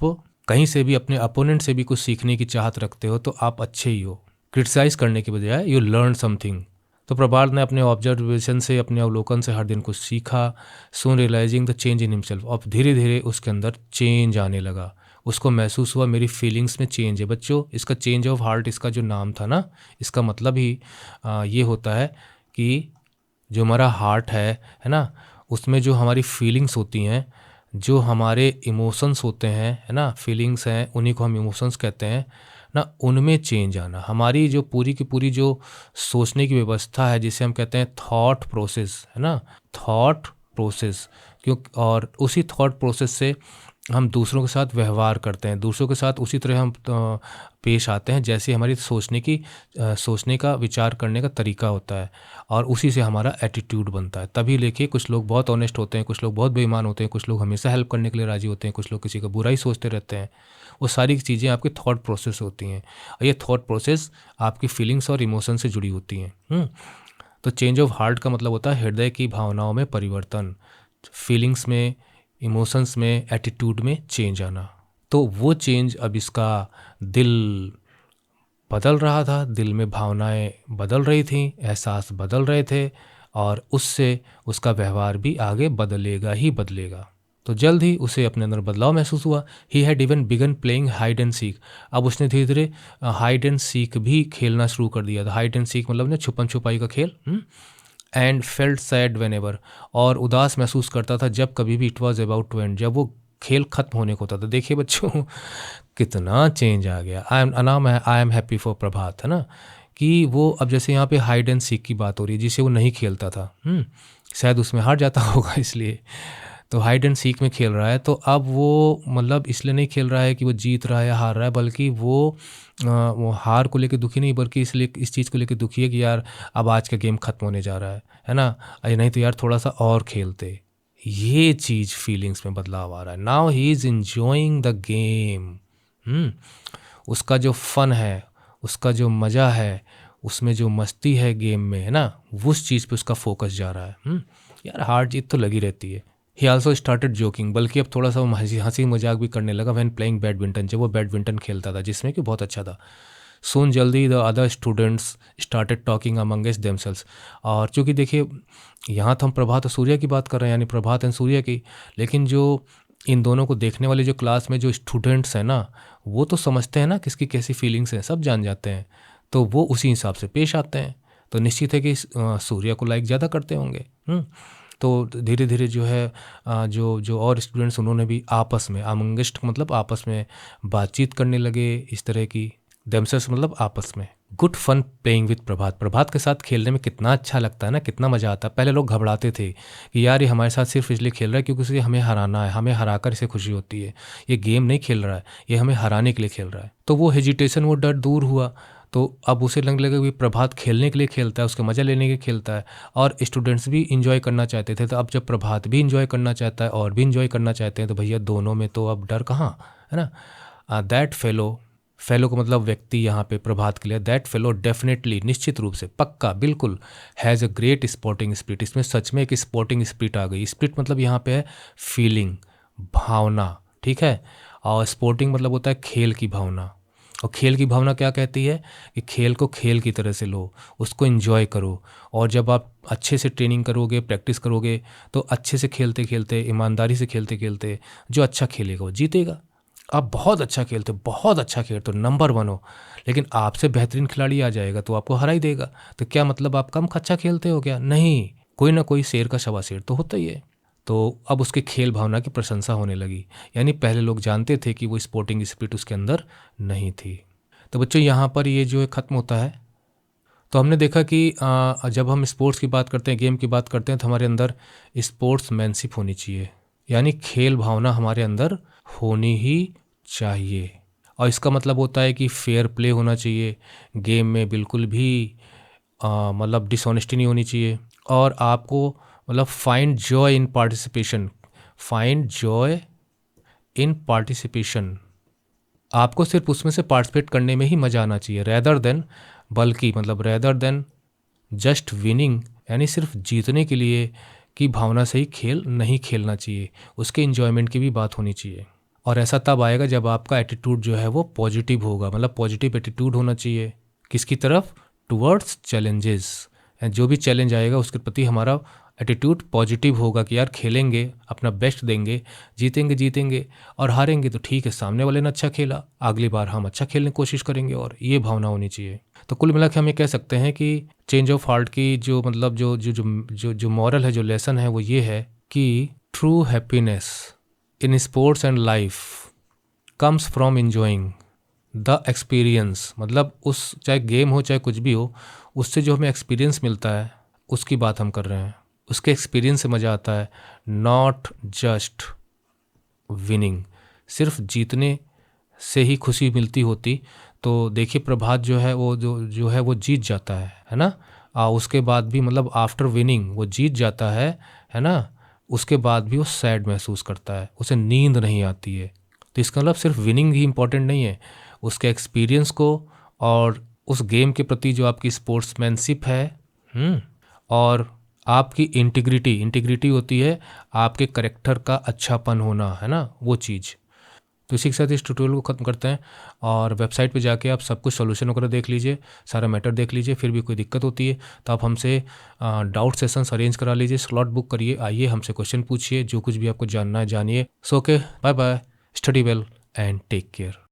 कहीं से भी, अपने अपोनेंट से भी कुछ सीखने की चाहत रखते हो तो आप अच्छे ही हो, क्रिटिसाइज करने के बजाय यू लर्न समथिंग। तो प्रभात ने अपने ऑब्जर्वेशन से, अपने अवलोकन से हर दिन कुछ सीखा, soon realising the change in himself, अब धीरे धीरे उसके अंदर चेंज आने लगा, उसको महसूस हुआ मेरी फीलिंग्स में चेंज है। बच्चों, इसका चेंज ऑफ हार्ट, इसका जो नाम था ना, इसका मतलब ही ये होता है कि जो हमारा हार्ट है ना, उसमें जो हमारी फीलिंग्स होती हैं, जो हमारे इमोशंस होते हैं, है ना, फीलिंग्स हैं, उन्हीं को हम इमोशंस कहते हैं ना, उनमें चेंज आना, हमारी जो पूरी की पूरी जो सोचने की व्यवस्था है, जिसे हम कहते हैं थॉट प्रोसेस, है ना, थॉट प्रोसेस, क्यों, और उसी थॉट प्रोसेस से हम दूसरों के साथ व्यवहार करते हैं, दूसरों के साथ उसी तरह हम पेश आते हैं, जैसे हमारी सोचने का विचार करने का तरीका होता है, और उसी से हमारा एटीट्यूड बनता है। तभी देखिए कुछ लोग बहुत ऑनेस्ट होते हैं, कुछ लोग बहुत बेईमान होते हैं, कुछ लोग हमेशा हेल्प करने के लिए राजी होते हैं, कुछ लोग किसी का बुरा ही सोचते रहते हैं। वो सारी चीज़ें आपकी थॉट प्रोसेस होती हैं, और ये थॉट प्रोसेस आपकी फीलिंग्स और इमोशन से जुड़ी होती हैं। तो चेंज ऑफ हार्ट का मतलब होता है हृदय की भावनाओं में परिवर्तन, फीलिंग्स में, इमोशंस में, एटीट्यूड में चेंज आना। तो वो चेंज अब इसका दिल बदल रहा था, दिल में भावनाएं बदल रही थीं, एहसास बदल रहे थे, और उससे उसका व्यवहार भी आगे बदलेगा ही बदलेगा। तो जल्द ही उसे अपने अंदर बदलाव महसूस हुआ। He had even begun playing hide and seek. अब उसने धीरे धीरे हाइड एंड सीक भी खेलना शुरू कर दिया था। हाइड एंड सीक मतलब छुपन छुपाई का खेल। And felt sad whenever, और उदास महसूस करता था जब कभी भी it was about to end, जब वो खेल खत्म होने को होता था। देखिए बच्चों कितना चेंज आ गया। आई एम हैप्पी फॉर प्रभात, है ना, कि वो अब जैसे यहाँ पे हाइड एंड सीक की बात हो रही है जिसे वो नहीं खेलता था, शायद उसमें हार जाता होगा इसलिए, तो हाइड एंड सीक में खेल रहा है। तो अब वो मतलब इसलिए नहीं खेल रहा है कि वो जीत रहा है या हार रहा है, बल्कि वो हार को लेकर दुखी नहीं, बल्कि इसलिए इस चीज़ को लेकर दुखी है कि यार अब आज का गेम खत्म होने जा रहा है ना, अरे नहीं तो यार थोड़ा सा और खेलते। ये चीज़ फीलिंग्स में बदलाव आ रहा है। Now he is enjoying the game. उसका जो फन है, उसका जो मज़ा है, उसमें जो मस्ती है गेम में, है ना, उस चीज़ पे उसका फोकस जा रहा है। यार हार जीत तो लगी रहती है। ही आल्सो स्टार्टेड जोकिंग, बल्कि अब थोड़ा सा वो हंसी मजाक भी करने लगा व्हेन प्लेइंग बैडमिंटन, जब वो बैडमिंटन खेलता था जिसमें कि बहुत अच्छा था। सून जल्दी the other students started talking amongst themselves. और चूँकि देखिए यहाँ तो हम प्रभात और सूर्य की बात कर रहे हैं, यानी प्रभात एंड सूर्य की, लेकिन जो इन दोनों को देखने वाले जो क्लास में जो स्टूडेंट्स हैं ना, वो तो समझते हैं ना किसकी कैसी फीलिंग्स हैं, सब जान जाते हैं, तो वो उसी हिसाब से पेश आते हैं। तो निश्चित है कि सूर्य को लाइक ज़्यादा करते होंगे। तो धीरे धीरे जो है जो जो और स्टूडेंट्स उन्होंने भी आपस में, अमंगस्ट मतलब आपस में बातचीत करने लगे इस तरह की, देमसेल्स मतलब आपस में। गुड फन प्लेइंग विद प्रभात, प्रभात के साथ खेलने में कितना अच्छा लगता है ना, कितना मज़ा आता है। पहले लोग घबराते थे कि यार ये हमारे साथ सिर्फ इसलिए खेल रहा है क्योंकि उसे हमें हराना है, हमें हराकर इसे खुशी होती है, ये गेम नहीं खेल रहा है, ये हमें हराने के लिए खेल रहा है। तो वो हेजिटेशन, वो डर दूर हुआ। तो अब उसे लगने लगा कि प्रभात खेलने के लिए खेलता है, उसका मज़ा लेने के लिए खेलता है, और स्टूडेंट्स भी इंजॉय करना चाहते थे। तो अब जब प्रभात भी इंजॉय करना चाहता है और भी इंजॉय करना चाहते हैं, तो भैया दोनों में तो अब डर कहाँ, है ना। दैट फेलो को मतलब व्यक्ति यहाँ पे प्रभात के लिए, दैट फेलो डेफिनेटली, निश्चित रूप से, पक्का, बिल्कुल, has a great sporting spirit. इसमें सच में एक स्पोर्टिंग स्पिरिट आ गई। स्पिरिट मतलब यहाँ पे है फीलिंग, भावना, ठीक है, और स्पोर्टिंग मतलब होता है खेल की भावना। और खेल की भावना क्या कहती है कि खेल को खेल की तरह से लो, उसको एंजॉय करो, और जब आप अच्छे से ट्रेनिंग करोगे, प्रैक्टिस करोगे, तो अच्छे से खेलते खेलते, ईमानदारी से खेलते खेलते, जो अच्छा खेलेगा वो जीतेगा। आप बहुत अच्छा खेलते हो, बहुत अच्छा खेलते हो, नंबर 1 हो, लेकिन आपसे बेहतरीन खिलाड़ी आ जाएगा तो आपको हरा ही देगा। तो क्या मतलब आप कम अच्छा खेलते हो क्या? नहीं, कोई ना कोई शेर का शवा शेर तो होता ही है। तो अब उसके खेल भावना की प्रशंसा होने लगी, यानी पहले लोग जानते थे कि वो स्पोर्टिंग स्पिरिट उसके अंदर नहीं थी। तो बच्चों यहाँ पर ये जो है ख़त्म होता है। तो हमने देखा कि जब हम स्पोर्ट्स की बात करते हैं, गेम की बात करते हैं, तो हमारे अंदर स्पोर्ट्समैनशिप होनी चाहिए, यानी खेल भावना हमारे अंदर होनी ही चाहिए। और इसका मतलब होता है कि फेयर प्ले होना चाहिए, गेम में बिल्कुल भी मतलब डिसऑनेस्टी नहीं होनी चाहिए, और आपको मतलब find joy in participation, find joy in participation, आपको सिर्फ उसमें से पार्टिसिपेट करने में ही मज़ा आना चाहिए, रेदर देन, बल्कि मतलब रेदर देन जस्ट विनिंग, यानी सिर्फ जीतने के लिए की भावना से ही खेल नहीं खेलना चाहिए, उसके इन्जॉयमेंट की भी बात होनी चाहिए। और ऐसा तब आएगा जब आपका एटीट्यूड जो है वो पॉजिटिव होगा, मतलब पॉजिटिव एटीट्यूड होना चाहिए किसकी तरफ, टुवर्ड्स चैलेंजेस। जो भी चैलेंज आएगा उसके प्रति हमारा एटीट्यूड पॉजिटिव होगा कि यार खेलेंगे, अपना बेस्ट देंगे, जीतेंगे, और हारेंगे तो ठीक है, सामने वाले ने अच्छा खेला, अगली बार हम अच्छा खेलने की कोशिश करेंगे, और ये भावना होनी चाहिए। तो कुल मिला के हम ये कह सकते हैं कि चेंज ऑफ हार्ट की जो मतलब जो मॉरल है, जो लेसन है, वो ये है कि true happiness in sports and life comes from enjoying the experience, मतलब उस चाहे गेम हो चाहे कुछ भी हो, उससे जो हमें एक्सपीरियंस मिलता है उसकी बात हम कर रहे हैं, उसके एक्सपीरियंस से मज़ा आता है, नॉट जस्ट विनिंग। सिर्फ जीतने से ही खुशी मिलती होती तो देखिए प्रभात जो है वो जो है वो जीत जाता है ना। उसके बाद भी मतलब आफ्टर विनिंग वो जीत जाता है ना। उसके बाद भी वो सैड महसूस करता है, उसे नींद नहीं आती है। तो इसका मतलब सिर्फ विनिंग ही इम्पोर्टेंट नहीं है, उसके एक्सपीरियंस को और उस गेम के प्रति जो आपकी स्पोर्ट्समैनशिप है, और आपकी इंटीग्रिटी होती है आपके करेक्टर का अच्छापन होना, है ना, वो चीज़। तो इसी के साथ इस ट्यूटोरियल को ख़त्म करते हैं, और वेबसाइट पे जाके आप सब कुछ सॉल्यूशन वगैरह देख लीजिए, सारा मैटर देख लीजिए। फिर भी कोई दिक्कत होती है तो आप हमसे डाउट सेशंस अरेंज करा लीजिए, स्लॉट बुक करिए, आइए हमसे क्वेश्चन पूछिए, जो कुछ भी आपको जानना है जानिए। So okay, bye bye, study well and take care.